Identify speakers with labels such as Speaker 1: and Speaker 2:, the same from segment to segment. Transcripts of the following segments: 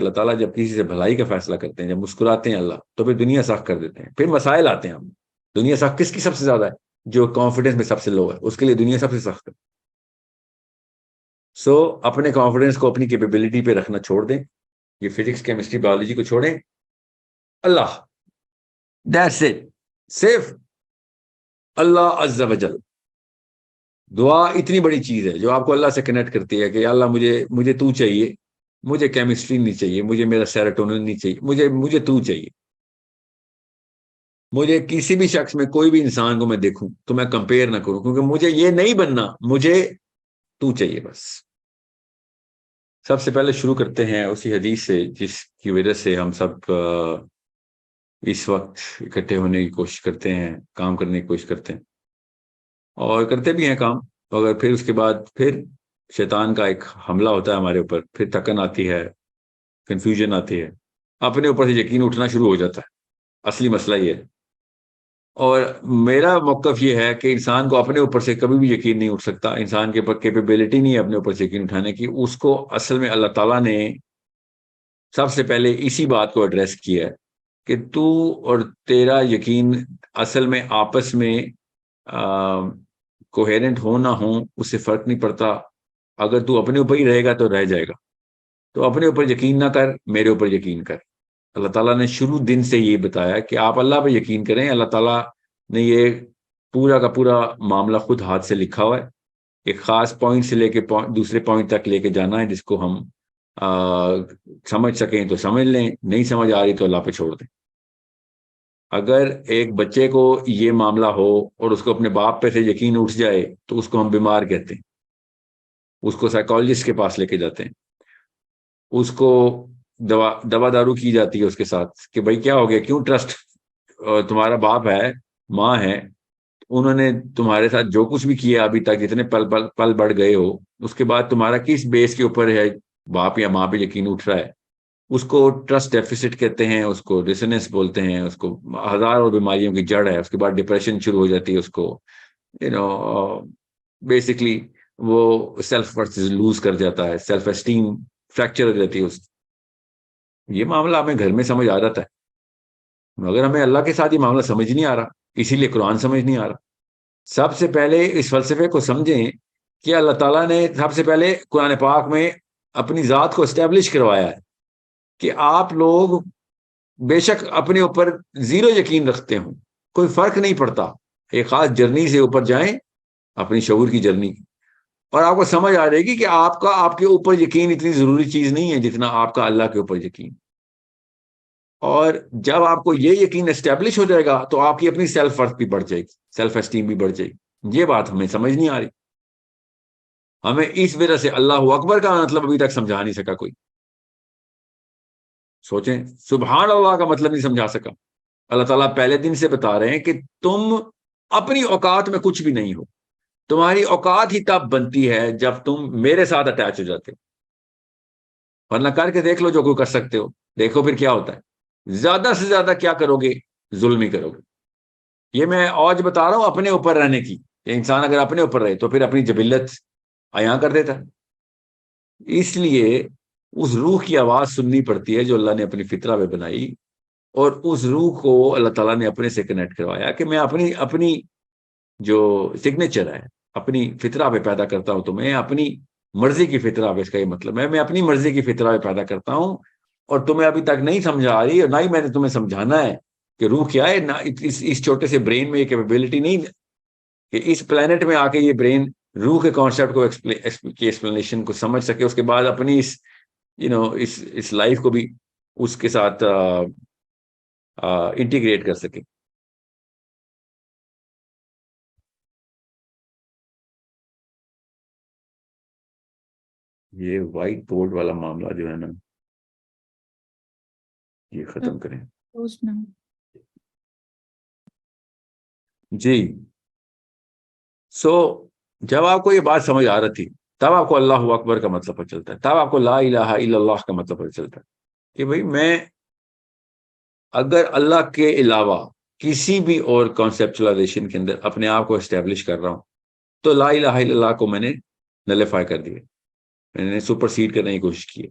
Speaker 1: اللہ تعالیٰ جب کسی سے بھلائی کا فیصلہ کرتے ہیں، جب مسکراتے ہیں اللہ، تو پھر دنیا سخت کر دیتے ہیں، پھر مسائل آتے ہیں ہم. دنیا سخت کس کی سب سے زیادہ ہے؟ جو کانفیڈنس میں سب سے لو ہے، اس کے لیے دنیا سب سے سخت ہے. سو اپنے کانفیڈنس کو اپنی کیپیبلٹی پہ رکھنا چھوڑ دیں. یہ فزکس کیمسٹری بایولوجی کو چھوڑیں. اللہ، دیٹس اٹ. صرف اللہ عز و جل. دعا اتنی بڑی چیز ہے جو آپ کو اللہ سے کنیکٹ کرتی ہے کہ اللہ مجھے تو چاہیے، مجھے کیمسٹری نہیں چاہیے، مجھے میرا سیروٹونن نہیں چاہیے، مجھے تو چاہیے. مجھے کسی بھی شخص میں، کوئی بھی انسان کو میں دیکھوں تو میں کمپیئر نہ کروں، کیونکہ مجھے یہ نہیں بننا، مجھے تو چاہیے بس. سب سے پہلے شروع کرتے ہیں اسی حدیث سے جس کی وجہ سے ہم سب اس وقت اکٹھے ہونے کی کوشش کرتے ہیں، کام کرنے کی کوشش کرتے ہیں اور کرتے بھی ہیں کام. مگر پھر اس کے بعد پھر شیطان کا ایک حملہ ہوتا ہے ہمارے اوپر، پھر تھکن آتی ہے، کنفیوژن آتی ہے، اپنے اوپر سے یقین اٹھنا شروع ہو جاتا ہے. اصلی مسئلہ یہ ہے. اور میرا موقف یہ ہے کہ انسان کو اپنے اوپر سے کبھی بھی یقین نہیں اٹھ سکتا. انسان کے اوپر کیپیبلٹی نہیں ہے اپنے اوپر سے یقین اٹھانے کی. اس کو اصل میں اللہ تعالیٰ نے سب سے پہلے اسی بات کو ایڈریس کیا ہے کہ تو اور تیرا یقین اصل میں آپس میں کوہیرنٹ ہو نہ ہو، اس سے فرق نہیں پڑتا. اگر تو اپنے اوپر ہی رہے گا تو رہ جائے گا. تو اپنے اوپر یقین نہ کر، میرے اوپر یقین کر. اللہ تعالیٰ نے شروع دن سے یہ بتایا کہ آپ اللہ پہ یقین کریں. اللہ تعالیٰ نے یہ پورا کا پورا معاملہ خود ہاتھ سے لکھا ہوا ہے. ایک خاص پوائنٹ سے لے کے دوسرے پوائنٹ تک لے کے جانا ہے، جس کو ہم سمجھ سکیں تو سمجھ لیں، نہیں سمجھ آ رہی تو اللہ پہ چھوڑ دیں. اگر ایک بچے کو یہ معاملہ ہو اور اس کو اپنے باپ پہ سے یقین اٹھ جائے تو اس کو ہم بیمار کہتے ہیں. اس کو سائیکالوجسٹ کے پاس لے کے جاتے ہیں، اس کو دوا دارو کی جاتی ہے اس کے ساتھ کہ بھائی کیا ہو گیا، کیوں ٹرسٹ، تمہارا باپ ہے، ماں ہے، انہوں نے تمہارے ساتھ جو کچھ بھی کیا ابھی تک، جتنے پل بڑھ گئے ہو، اس کے بعد تمہارا کس بیس کے اوپر ہے باپ یا ماں پہ یقین اٹھ رہا ہے. اس کو ٹرسٹ ڈیفیسٹ کہتے ہیں، اس کو ڈسنس بولتے ہیں، اس کو ہزاروں بیماریوں کی جڑ ہے. اس کے بعد ڈپریشن شروع ہو جاتی ہے اس کو، بیسکلی وہ سیلف ورتھ لوز کر جاتا ہے، سیلف اسٹیم فریکچر ہو جاتی ہے. یہ معاملہ ہمیں گھر میں سمجھ آ جاتا ہے، مگر ہمیں اللہ کے ساتھ یہ معاملہ سمجھ نہیں آ رہا، اسی لیے قرآن سمجھ نہیں آ رہا. سب سے پہلے اس فلسفے کو سمجھیں کہ اللہ تعالیٰ نے سب سے پہلے قرآن پاک میں اپنی ذات کو اسٹیبلش کروایا ہے کہ آپ لوگ بے شک اپنے اوپر زیرو یقین رکھتے ہوں، کوئی فرق نہیں پڑتا، ایک خاص جرنی سے اوپر جائیں، اپنی شعور کی جرنی، اور آپ کو سمجھ آ جائے گی کہ آپ کے اوپر یقین اتنی ضروری چیز نہیں ہے جتنا آپ کا اللہ کے اوپر یقین. اور جب آپ کو یہ یقین اسٹیبلش ہو جائے گا تو آپ کی اپنی سیلف ورتھ بھی بڑھ جائے گی، سیلف اسٹیم بھی بڑھ جائے گی. یہ بات ہمیں سمجھ نہیں آ رہی. ہمیں اس وجہ سے اللہ اکبر کا مطلب ابھی تک سمجھا نہیں سکا کوئی. سوچیں، سبحان اللہ کا مطلب نہیں سمجھا سکا. اللہ تعالیٰ پہلے دن سے بتا رہے ہیں کہ تم اپنی اوقات میں کچھ بھی نہیں ہو. تمہاری اوقات ہی تب بنتی ہے جب تم میرے ساتھ اٹیچ ہو جاتے ہو. ورنہ کر کے دیکھ لو جو کوئی کر سکتے ہو، دیکھو پھر کیا ہوتا ہے. زیادہ سے زیادہ کیا کرو گے؟ ظلم ہی کرو گے. یہ میں آج بتا رہا ہوں اپنے اوپر رہنے کی. انسان اگر اپنے اوپر رہے تو پھر اپنی جبلت عیاں کر دیتا ہے. اس لیے اس روح کی آواز سننی پڑتی ہے جو اللہ نے اپنی فطرہ میں بنائی، اور اس روح کو اللہ تعالیٰ نے اپنے سے کنیکٹ کروایا کہ میں اپنی جو سگنیچر ہے، اپنی فطرہ پہ پیدا کرتا ہوں تمہیں، اپنی مرضی کی فطرہ پہ. اس کا یہ مطلب ہے میں اپنی مرضی کی فطرہ پہ پیدا کرتا ہوں، اور تمہیں ابھی تک نہیں سمجھا آ رہی، اور نہ ہی میں نے تمہیں سمجھانا ہے کہ روح کیا ہے. نہ اس چھوٹے سے برین میں یہ کیپیبلٹی نہیں کہ اس پلانٹ میں آ کے یہ برین روح کے کانسیپٹ کو کی ایکسپلینیشن کو سمجھ سکے، اس کے بعد اپنی اس لائف کو بھی اس کے ساتھ انٹیگریٹ کر سکے. یہ وائٹ بورڈ والا معاملہ جو ہے نا، یہ ختم کریں. جی. جب آپ کو یہ بات سمجھ آ رہی تھی تب آپ کو اللہ اکبر کا مطلب پتہ چلتا ہے، تب آپ کو لا الہ الا اللہ کا مطلب پتہ چلتا ہے کہ بھئی میں اگر اللہ کے علاوہ کسی بھی اور کانسیپچلائزیشن کے اندر اپنے آپ کو اسٹیبلش کر رہا ہوں تو لا الہ الا اللہ کو میں نے نلیفائی کر دیا، میں نے سپر سیڈ کرنے کی کوشش کی.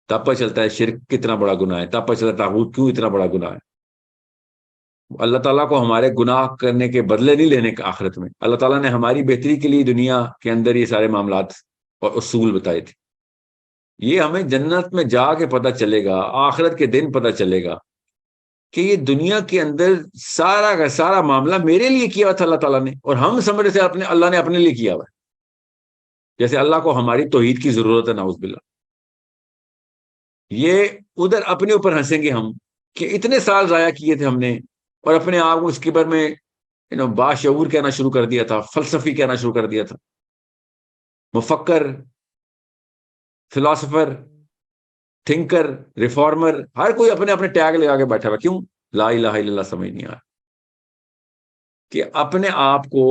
Speaker 1: تب پتہ چلتا ہے شرک کتنا بڑا گناہ ہے، تب پتہ چلتا ہے طاغوت کیوں اتنا بڑا گناہ ہے۔ اللہ تعالیٰ کو ہمارے گناہ کرنے کے بدلے نہیں لینے کا آخرت میں، اللہ تعالیٰ نے ہماری بہتری کے لیے دنیا کے اندر یہ سارے معاملات اور اصول بتائے تھے۔ یہ ہمیں جنت میں جا کے پتہ چلے گا، آخرت کے دن پتہ چلے گا کہ یہ دنیا کے اندر سارا کا سارا معاملہ میرے لیے کیا ہوا تھا اللہ تعالیٰ نے، اور ہم سمجھ رہے تھے اللہ نے اپنے لیے کیا ہوا ہے، جیسے اللہ کو ہماری توحید کی ضرورت ہے، نعوذ باللہ۔ یہ ادھر اپنے اوپر ہنسیں گے ہم کہ اتنے سال ضائع کیے تھے ہم نے، اور اپنے آپ کو اس کبر میں باشعور کہنا شروع کر دیا تھا، فلسفی کہنا شروع کر دیا تھا، مفکر، فلاسفر، تھنکر، ریفارمر، ہر کوئی اپنے اپنے ٹیگ لگا کے بیٹھا ہوا۔ کیوں؟ لا الہ الا اللہ سمجھ نہیں آ رہا کہ اپنے آپ کو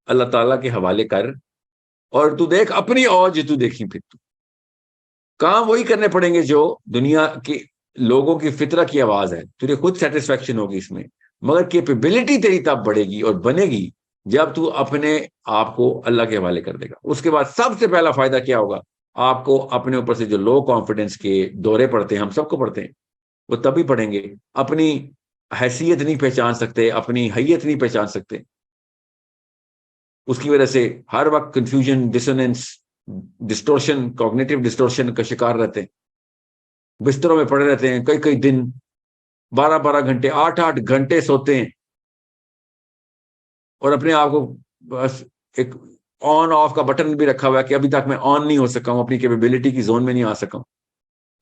Speaker 1: اللہ تعالیٰ کے حوالے کر، اور تو دیکھ اپنی اوج تو دیکھی، پھر تو کام وہی کرنے پڑیں گے جو دنیا کی لوگوں کی فطرت کی آواز ہے، تجھے خود سیٹسفیکشن ہوگی اس میں، مگر کیپیبلٹی تیری تب بڑھے گی اور بنے گی جب تو اپنے آپ کو اللہ کے حوالے کر دے گا۔ اس کے بعد سب سے پہلا فائدہ کیا ہوگا؟ آپ کو اپنے اوپر سے جو لو کانفیڈنس کے دورے پڑتے ہیں، ہم سب کو پڑھتے ہیں، وہ تبھی پڑھیں گے۔ اپنی حیثیت نہیں پہچان سکتے، اپنی حیت نہیں پہچان سکتے، اس کی وجہ سے ہر وقت confusion, dissonance, distortion, cognitive distortion کا شکار رہتے ہیں، بستروں میں پڑے رہتے ہیں کئی کئی دن، 12 گھنٹے، 8 گھنٹے سوتے ہیں، اور اپنے آپ کو بس ایک آن آف کا بٹن بھی رکھا ہوا ہے کہ ابھی تک میں آن نہیں ہو سکا ہوں، اپنی کیپیبلٹی کی زون میں نہیں آ سکا ہوں۔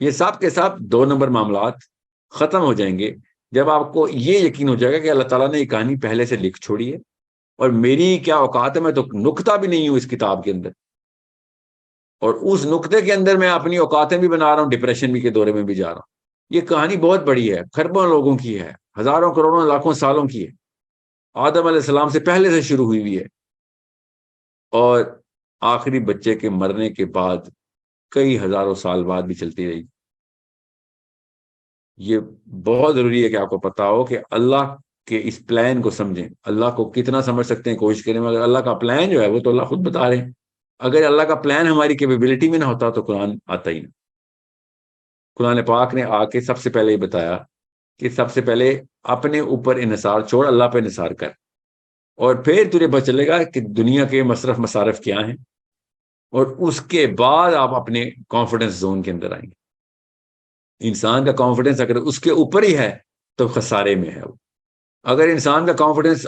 Speaker 1: یہ سب کے ساتھ 2 نمبر معاملات ختم ہو جائیں گے جب آپ کو یہ یقین ہو جائے گا کہ اللہ تعالیٰ نے یہ کہانی پہلے سے لکھ چھوڑی ہے، اور میری کیا اوقات ہے، میں تو نقطہ بھی نہیں ہوں اس کتاب کے اندر، اور اس نقطے کے اندر میں اپنی اوقاتیں بھی بنا رہا ہوں، ڈپریشن بھی کے دورے میں بھی جا رہا ہوں۔ یہ کہانی بہت بڑی ہے، خربوں لوگوں کی ہے، ہزاروں کروڑوں لاکھوں سالوں کی ہے، آدم علیہ السلام سے پہلے سے شروع ہوئی ہوئی ہے، اور آخری بچے کے مرنے کے بعد کئی ہزاروں سال بعد بھی چلتی رہی۔ یہ بہت ضروری ہے کہ آپ کو پتا ہو کہ اللہ کے اس پلان کو سمجھیں۔ اللہ کو کتنا سمجھ سکتے ہیں کوشش کریں، مگر اللہ کا پلان جو ہے وہ تو اللہ خود بتا رہے ہیں۔ اگر اللہ کا پلان ہماری کیپیبلٹی میں نہ ہوتا تو قرآن آتا ہی نہ۔ قرآن پاک نے آ کے سب سے پہلے یہ بتایا کہ سب سے پہلے اپنے اوپر انحصار چھوڑ، اللہ پہ انحصار کر، اور پھر تجھے پتہ چلے گا کہ دنیا کے مصرف مصارف کیا ہیں، اور اس کے بعد آپ اپنے کانفیڈنس زون کے اندر آئیں گے۔ انسان کا کانفیڈنس اگر اس کے اوپر ہی ہے تو خسارے میں ہے وہ۔ اگر انسان کا کانفیڈنس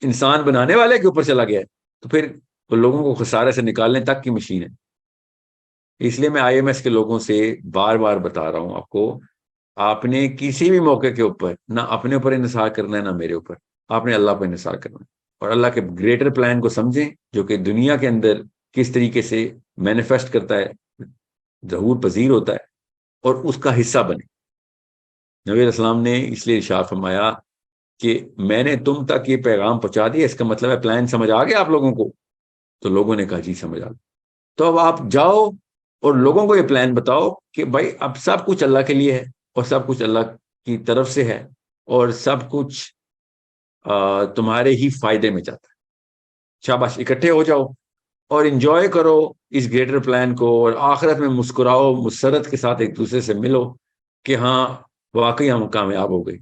Speaker 1: انسان بنانے والے کے اوپر چلا گیا ہے تو پھر وہ لوگوں کو خسارے سے نکالنے تک کی مشین ہے۔ اس لیے میں آئی ایم ایس کے لوگوں سے بار بار بتا رہا ہوں آپ کو، آپ نے کسی بھی موقع کے اوپر نہ اپنے اوپر انحصار کرنا ہے، نہ میرے اوپر، آپ نے اللہ پر انحصار کرنا ہے، اور اللہ کے گریٹر پلان کو سمجھیں جو کہ دنیا کے اندر کس طریقے سے مینیفیسٹ کرتا ہے، ظہور پذیر ہوتا ہے، اور اس کا حصہ بنے۔ نبی علیہ السلام نے اس لیے ارشاد فرمایا کہ میں نے تم تک یہ پیغام پہنچا دیا، اس کا مطلب ہے پلان سمجھ آ گیا آپ لوگوں کو؟ تو لوگوں نے کہا جی سمجھ آ گیا۔ تو اب آپ جاؤ اور لوگوں کو یہ پلان بتاؤ کہ بھائی اب سب کچھ اللہ کے لیے ہے، اور سب کچھ اللہ کی طرف سے ہے، اور سب کچھ تمہارے ہی فائدے میں جاتا ہے۔ شاباش، اکٹھے ہو جاؤ اور انجوائے کرو اس گریٹر پلان کو، اور آخرت میں مسکراؤ، مسرت کے ساتھ ایک دوسرے سے ملو کہ ہاں واقعی ہم کامیاب ہو گئی۔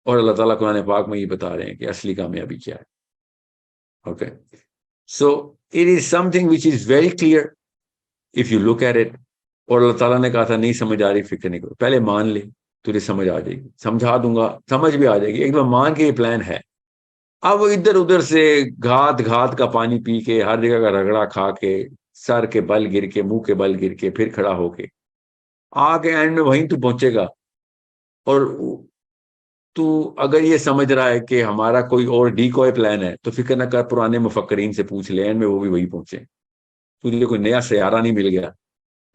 Speaker 1: اور اللہ تعالیٰ قرآن پاک میں یہ بتا رہے ہیں کہ اصلی کامیابی کیا ہے۔ Okay, so it is something which is very clear if you look at it. اور اللہ تعالیٰ نے کہا تھا نہیں سمجھ آ رہی فکر نہیں کرو، پہلے مان لے، تجھے سمجھ آ جائے گی، سمجھا دوں گا، سمجھ بھی آ جائے گی، ایک بار مان کے یہ پلان ہے۔ اب وہ ادھر ادھر سے گھات کا پانی پی کے، ہر جگہ کا رگڑا کھا کے، سر کے بل گر کے، منہ کے بل گر کے، پھر کھڑا ہو کے آ کے اینڈ میں وہیں تو پہنچے گا۔ اور تو اگر یہ سمجھ رہا ہے کہ ہمارا کوئی اور ڈیکوئے پلان ہے تو فکر نہ کر، پرانے مفکرین سے پوچھ لے، اینڈ میں وہ بھی وہی پہنچے۔ تجھے کوئی نیا سیارہ نہیں مل گیا،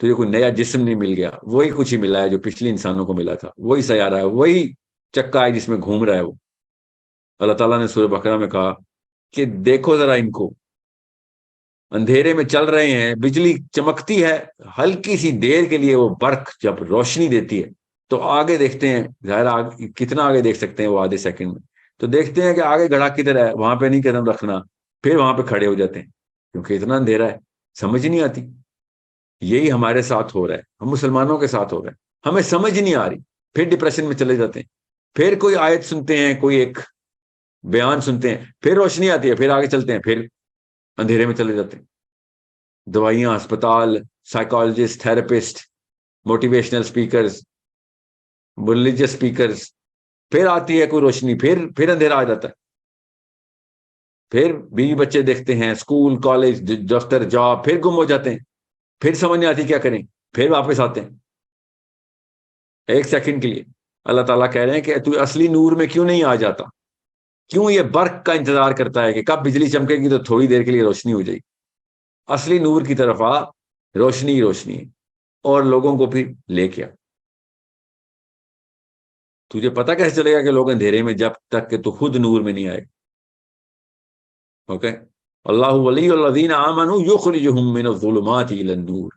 Speaker 1: تجھے کوئی نیا جسم نہیں مل گیا، وہی کچھ ہی ملا ہے جو پچھلے انسانوں کو ملا تھا، وہی سیارہ ہے، وہی چکا ہے جس میں گھوم رہا ہے وہ۔ اللہ تعالیٰ نے سورہ بقرہ میں کہا کہ دیکھو ذرا ان کو، اندھیرے میں چل رہے ہیں، بجلی چمکتی ہے، ہلکی سی دیر کے لیے وہ برق جب روشنی دیتی ہے تو آگے دیکھتے ہیں، ظاہر کتنا آگے دیکھ سکتے ہیں وہ آدھے سیکنڈ میں، تو دیکھتے ہیں کہ آگے گڑھا کدھر ہے، وہاں پہ نہیں قدم رکھنا، پھر وہاں پہ کھڑے ہو جاتے ہیں کیونکہ اتنا اندھیرا ہے، سمجھ نہیں آتی۔ یہی ہمارے ساتھ ہو رہا ہے، ہم مسلمانوں کے ساتھ ہو رہا ہے، ہمیں سمجھ نہیں آ رہی، پھر ڈپریشن میں چلے جاتے ہیں، پھر کوئی آیت سنتے ہیں، کوئی ایک بیان سنتے ہیں، پھر روشنی آتی ہے، پھر آگے چلتے ہیں، پھر اندھیرے میں چلے جاتے ہیں۔ دوائیاں، ہسپتال، psychologist, therapist, motivational speakers, religious speakers, پھر آتی ہے کوئی روشنی، پھر اندھیرا آ جاتا ہے، پھر بیوی بچے دیکھتے ہیں، اسکول، کالج، دفتر، جاب، پھر گم ہو جاتے ہیں، پھر سمجھ نہیں آتی کیا کریں، پھر واپس آتے ہیں ایک سیکنڈ کے لیے۔ اللہ تعالیٰ کہہ رہے ہیں کہ تو اصلی نور میں کیوں نہیں آ جاتا، کیوں یہ برق کا انتظار کرتا ہے کہ کب بجلی چمکے گی تو تھوڑی دیر کے لیے روشنی ہو جائے گی۔ اصلی نور کی طرف آ، روشنی ہی روشنی ہے، اور لوگوں کو پھر لے کے آ۔ تجھے پتا کیسے چلے گا کہ لوگ اندھیرے میں، جب تک کہ تو خود نور میں نہیں آئے؟ اوکے، اللہ ولی الذین آمنوا یخرجہم من الظلمات الی النور،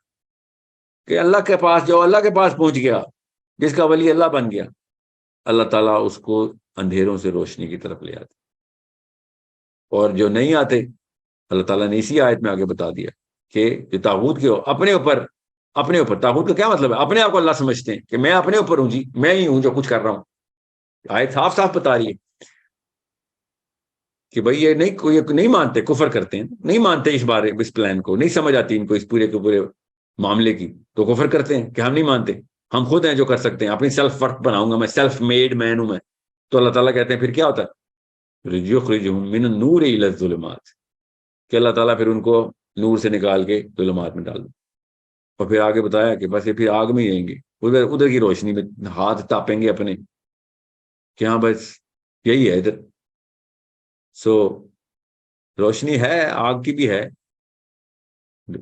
Speaker 1: کہ اللہ کے پاس، جو اللہ کے پاس پہنچ گیا، جس کا ولی اللہ بن گیا، اللہ تعالیٰ اس کو اندھیروں سے روشنی کی طرف لے آتے، اور جو نہیں آتے، اللہ تعالیٰ نے اسی آیت میں آگے بتا دیا کہ جو طاغوت کے ہو، اپنے اوپر طاغوت کا کیا مطلب ہے؟ اپنے آپ کو اللہ سمجھتے ہیں کہ میں اپنے اوپر ہوں، جی میں ہی ہوں جو کچھ کر رہا ہوں۔ آیت صاف صاف بتا رہی ہے کہ بھائی یہ نہیں، کوئی نہیں مانتے، کفر کرتے ہیں، نہیں مانتے اس پلان کو، نہیں سمجھ آتی ان کو اس پورے کے پورے معاملے کی، تو کفر کرتے ہیں کہ ہم نہیں مانتے، ہم خود ہیں جو کر سکتے ہیں، اپنی سیلف ورک بناؤں گا میں، سیلف میڈ مین ہوں میں۔ تو اللہ تعالیٰ کہتے ہیں پھر کیا ہوتا ہے؟ یخرجہم من النور الی الظلمات، کہ اللہ تعالیٰ پھر ان کو نور سے نکال کے ظلمات میں ڈال دو، اور پھر آگے بتایا کہ بس یہ پھر آگ میں ہی رہیں گے، ادھر کی روشنی میں ہاتھ تاپیں گے اپنے کہ ہاں بس یہی ہے ادھر۔ سو روشنی ہے، آگ کی بھی ہے،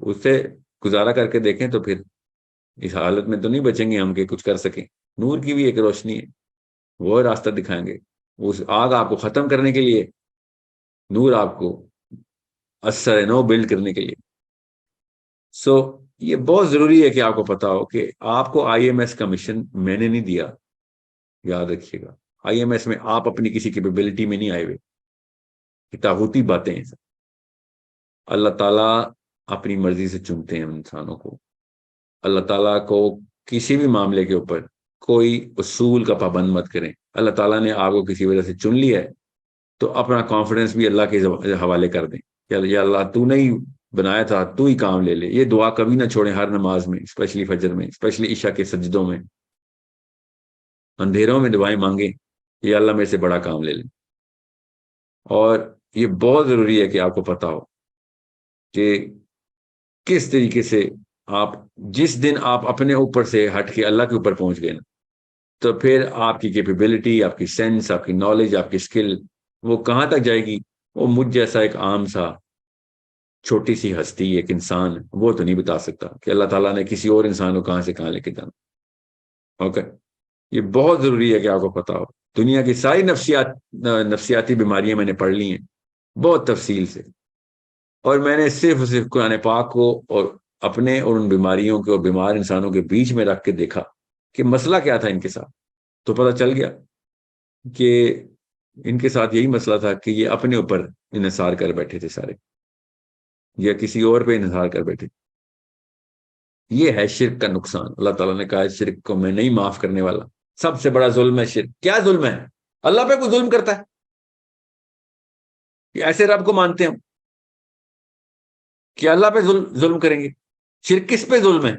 Speaker 1: اس سے گزارا کر کے دیکھیں تو پھر اس حالت میں تو نہیں بچیں گے ہم کہ کچھ کر سکیں۔ نور کی بھی ایک روشنی ہے، وہ راستہ دکھائیں گے، اس آگ آپ کو ختم کرنے کے لیے، نور آپ کو اثر نو بلڈ کرنے کے لیے۔ سو یہ بہت ضروری ہے کہ آپ کو پتا ہو کہ آپ کو آئی ایم ایس کا مشن میں نے نہیں دیا، یاد رکھیے گا۔ آئی ایم ایس میں آپ اپنی کسی کیپیبلٹی میں نہیں آئے ہوئے، طاغوتی باتیں ہیں۔ اللہ تعالیٰ اپنی مرضی سے چنتے ہیں انسانوں کو۔ اللہ تعالیٰ کو کسی بھی معاملے کے اوپر کوئی اصول کا پابند مت کریں۔ اللہ تعالیٰ نے آپ کو کسی وجہ سے چن لیا ہے تو اپنا کانفیڈنس بھی اللہ کے حوالے کر دیں کہ یا اللہ تو نہیں بنایا تھا، تو ہی کام لے لے۔ یہ دعا کبھی نہ چھوڑیں، ہر نماز میں، اسپیشلی فجر میں، اسپیشلی عشاء کے سجدوں میں، اندھیروں میں دعائیں مانگیں، یہ اللہ میرے سے بڑا کام لے لیں۔ اور یہ بہت ضروری ہے کہ آپ کو پتا ہو کہ کس طریقے سے آپ، جس دن آپ اپنے اوپر سے ہٹ کے اللہ کے اوپر پہنچ گئے نا، تو پھر آپ کی کیپیبلٹی، آپ کی سینس، آپ کی نالج، آپ کی اسکل، وہ کہاں تک جائے گی؟ وہ مجھ جیسا ایک عام سا چھوٹی سی ہستی، ایک انسان، وہ تو نہیں بتا سکتا کہ اللہ تعالیٰ نے کسی اور انسان کو کہاں سے کہاں لے کے جانا۔ اوکے، یہ بہت ضروری ہے کہ آپ کو پتا ہو۔ دنیا کی ساری نفسیاتی بیماریاں میں نے پڑھ لی ہیں بہت تفصیل سے، اور میں نے صرف قرآن پاک کو اور اپنے اور ان بیماریوں کے اور بیمار انسانوں کے بیچ میں رکھ کے دیکھا کہ مسئلہ کیا تھا ان کے ساتھ، تو پتہ چل گیا کہ ان کے ساتھ یہی مسئلہ تھا کہ یہ اپنے اوپر انحصار کر بیٹھے تھے سارے، یا کسی اور پہ انحصار کر بیٹھے۔ یہ ہے شرک کا نقصان۔ اللہ تعالیٰ نے کہا شرک کو میں نہیں معاف کرنے والا، سب سے بڑا ظلم ہے شرک۔ کیا ظلم ہے؟ اللہ پہ کوئی ظلم کرتا ہے؟ کہ ایسے رب کو مانتے ہیں کہ اللہ پہ ظلم کریں گے؟ شرک کس پہ ظلم ہے؟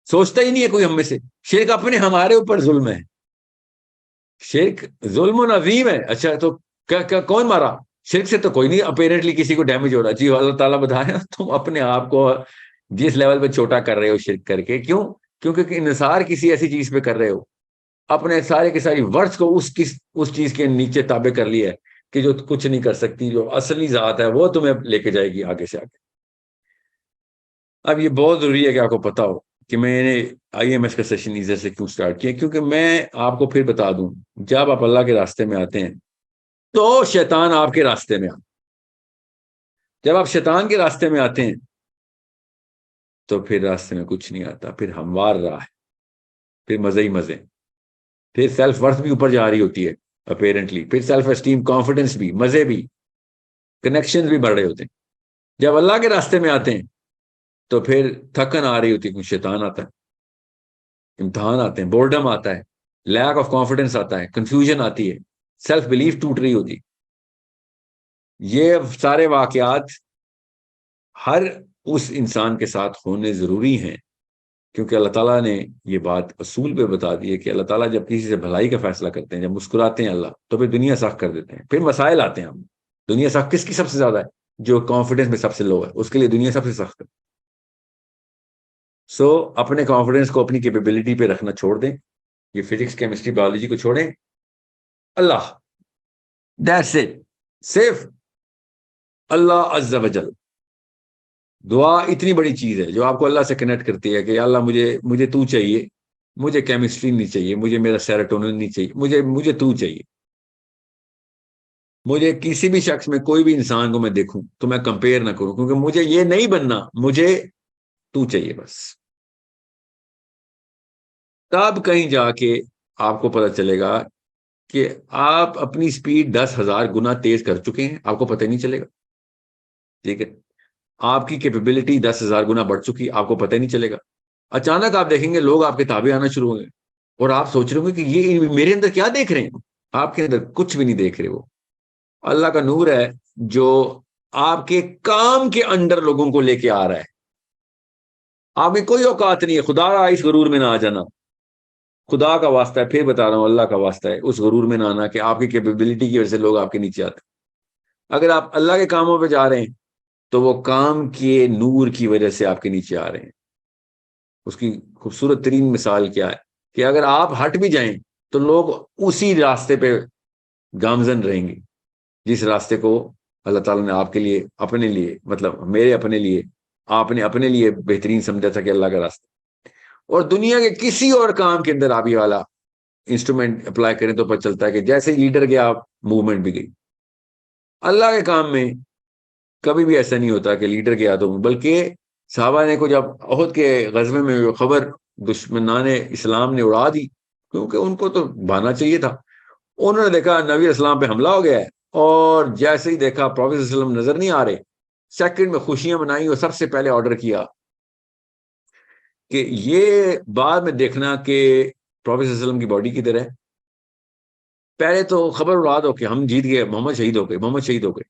Speaker 1: سوچتا ہی نہیں ہے کوئی ہم میں سے۔ شرک اپنے ہمارے اوپر ظلم ہے، شرک ظلم و عظیم ہے۔ اچھا تو کیا کون مارا؟ شرک سے تو کوئی نہیں اپیرنٹلی کسی کو ڈیمیج ہو رہا، جی اللہ تعالیٰ بتا رہے ہیں تم اپنے آپ کو جس لیول پہ چھوٹا کر رہے ہو شرک کر کے۔ کیوں؟ کیونکہ انحصار کسی ایسی چیز پہ کر رہے ہو، اپنے سارے کے ساری ورڈز کو اس چیز کے نیچے تابع کر لیا ہے کہ جو کچھ نہیں کر سکتی، جو اصلی ذات ہے وہ تمہیں لے کے جائے گی آگے سے آگے۔ اب یہ بہت ضروری ہے کہ آپ کو پتا ہو کہ میں نے آئی ایم ایس کا سیشن ادھر سے کیوں سٹارٹ کیا، کیونکہ میں آپ کو پھر بتا دوں، جب آپ اللہ کے راستے میں آتے ہیں تو شیطان آپ کے راستے میں آتا، جب آپ شیطان کے راستے میں آتے ہیں تو پھر راستے میں کچھ نہیں آتا، پھر ہموار راہ ہے، پھر مزے ہی مزے، پھر سیلف ورتھ بھی اوپر جا رہی ہوتی ہے اپیرنٹلی، پھر سیلف اسٹیم، کانفیڈنس بھی، مزے بھی، کنیکشن بھی بڑھ رہے ہوتے ہیں۔ جب اللہ کے راستے میں آتے ہیں تو پھر تھکن آ رہی ہوتی ہے، کیونکہ شیطان آتا ہے، امتحان آتے ہیں، بورڈم آتا ہے، لیک آف کانفیڈنس آتا ہے، کنفیوژن آتی ہے، سیلف بلیف ٹوٹ رہی ہوتی. یہ سارے واقعات ہر اس انسان کے ساتھ ہونے ضروری ہیں، کیونکہ اللہ تعالیٰ نے یہ بات اصول پہ بتا دی ہے کہ اللہ تعالیٰ جب کسی سے بھلائی کا فیصلہ کرتے ہیں، جب مسکراتے ہیں اللہ، تو پھر دنیا سخت کر دیتے ہیں. پھر مسائل آتے ہیں. ہم دنیا سخت کس کی سب سے زیادہ ہے؟ جو کانفیڈنس میں سب سے لو ہے، اس کے لیے دنیا سب سے سخت ہے. سو اپنے کانفیڈنس کو اپنی کیپیبلٹی پہ رکھنا چھوڑ دیں. یہ فزکس کیمسٹری بایولوجی کو چھوڑیں. اللہ، دیٹس اٹ. صرف اللہ عز و جل. دعا اتنی بڑی چیز ہے جو آپ کو اللہ سے کنیکٹ کرتی ہے کہ اللہ مجھے تو چاہیے، مجھے کیمسٹری نہیں چاہیے، مجھے میرا سیروٹونن نہیں چاہیے، مجھے تو چاہیے. مجھے کسی بھی شخص میں، کوئی بھی انسان کو میں دیکھوں تو میں کمپیئر نہ کروں، کیونکہ مجھے یہ نہیں بننا، مجھے تو چاہیے بس. تب کہیں جا کے آپ کو پتہ چلے گا کہ آپ اپنی سپیڈ 10,000 گنا تیز کر چکے ہیں، آپ کو پتہ نہیں چلے گا. ٹھیک ہے، آپ کی کیپیبلٹی 10,000 گنا بڑھ چکی، آپ کو پتہ نہیں چلے گا. اچانک آپ دیکھیں گے لوگ آپ کے تابع آنا شروع ہوں گے، اور آپ سوچ رہے ہوں گے کہ یہ میرے اندر کیا دیکھ رہے ہیں. آپ کے اندر کچھ بھی نہیں دیکھ رہے. وہ اللہ کا نور ہے جو آپ کے کام کے اندر لوگوں کو لے کے آ رہا ہے. آپ کی کوئی اوقات نہیں ہے. خدا اس غرور میں نہ آ جانا. خدا کا واسطہ ہے، پھر بتا رہا ہوں، اللہ کا واسطہ ہے، اس غرور میں نہ آنا کہ آپ کی کیپیبلٹی کی وجہ سے لوگ آپ کے نیچے آتے. اگر آپ اللہ کے کاموں پہ جا رہے ہیں تو وہ کام کے نور کی وجہ سے آپ کے نیچے آ رہے ہیں. اس کی خوبصورت ترین مثال کیا ہے کہ اگر آپ ہٹ بھی جائیں تو لوگ اسی راستے پہ گامزن رہیں گے جس راستے کو اللہ تعالیٰ نے آپ کے لیے، اپنے لیے، مطلب میرے اپنے لیے، آپ نے اپنے لیے بہترین سمجھا تھا کہ اللہ کا راستہ. اور دنیا کے کسی اور کام کے اندر آپ یہ والا انسٹرومنٹ اپلائی کریں تو پتہ چلتا ہے کہ جیسے لیڈر گیا موومنٹ بھی گئی. اللہ کے کام میں کبھی بھی ایسا نہیں ہوتا کہ لیڈر گیا تو، بلکہ صحابہ نے کو جب احد کے غزوے میں خبر دشمنان اسلام نے اڑا دی، کیونکہ ان کو تو بھانا چاہیے تھا. انہوں نے دیکھا نبی اسلام پہ حملہ ہو گیا ہے، اور جیسے ہی دیکھا پروفیٹ صلی اللہ علیہ وسلم نظر نہیں آ رہے، سیکنڈ میں خوشیاں منائی اور سب سے پہلے آرڈر کیا کہ یہ بعد میں دیکھنا کہ پروفیٹ صلی اللہ علیہ وسلم کی باڈی کدھر ہے. پہلے تو خبر اڑا دو کہ ہم جیت گئے، محمد شہید ہو گئے، محمد شہید ہو گئے.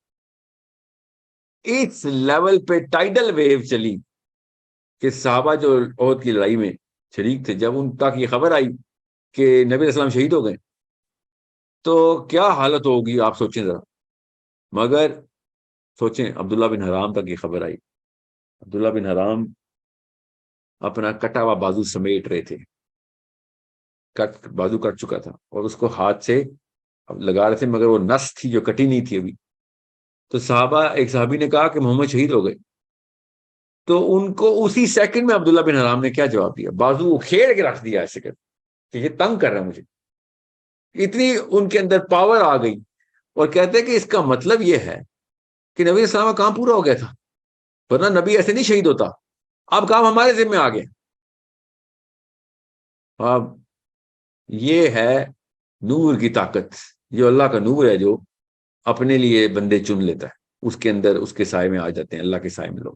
Speaker 1: اس لیول پہ ٹائیڈل ویو چلی کہ صحابہ جو احد کی لڑائی میں شریک تھے، جب ان تک یہ خبر آئی کہ نبی اسلام شہید ہو گئے تو کیا حالت ہوگی آپ سوچیں ذرا. مگر سوچیں، عبداللہ بن حرام تک یہ خبر آئی. عبداللہ بن حرام اپنا کٹا ہوا بازو سمیٹ رہے تھے، بازو کٹ چکا تھا اور اس کو ہاتھ سے لگا رہے تھے، مگر وہ نس تھی جو کٹی نہیں تھی ابھی. تو ایک صحابی نے کہا کہ محمد شہید ہو گئے. تو ان کو اسی سیکنڈ میں عبداللہ بن حرام نے کیا جواب دیا؟ بازو کھیڑ کے رکھ دیا ایسے کر کہ یہ تنگ کر رہا ہے مجھے. اتنی ان کے اندر پاور آ گئی، اور کہتے ہیں کہ اس کا مطلب یہ ہے کہ نبی اسلام کا کام پورا ہو گیا تھا، ورنہ نبی ایسے نہیں شہید ہوتا. اب کام ہمارے ذمہ آ گیا. اب یہ ہے نور کی طاقت، جو اللہ کا نور ہے جو اپنے لیے بندے چن لیتا ہے. اس کے اندر اس کے سائے میں آ جاتے ہیں، اللہ کے سائے میں لوگ.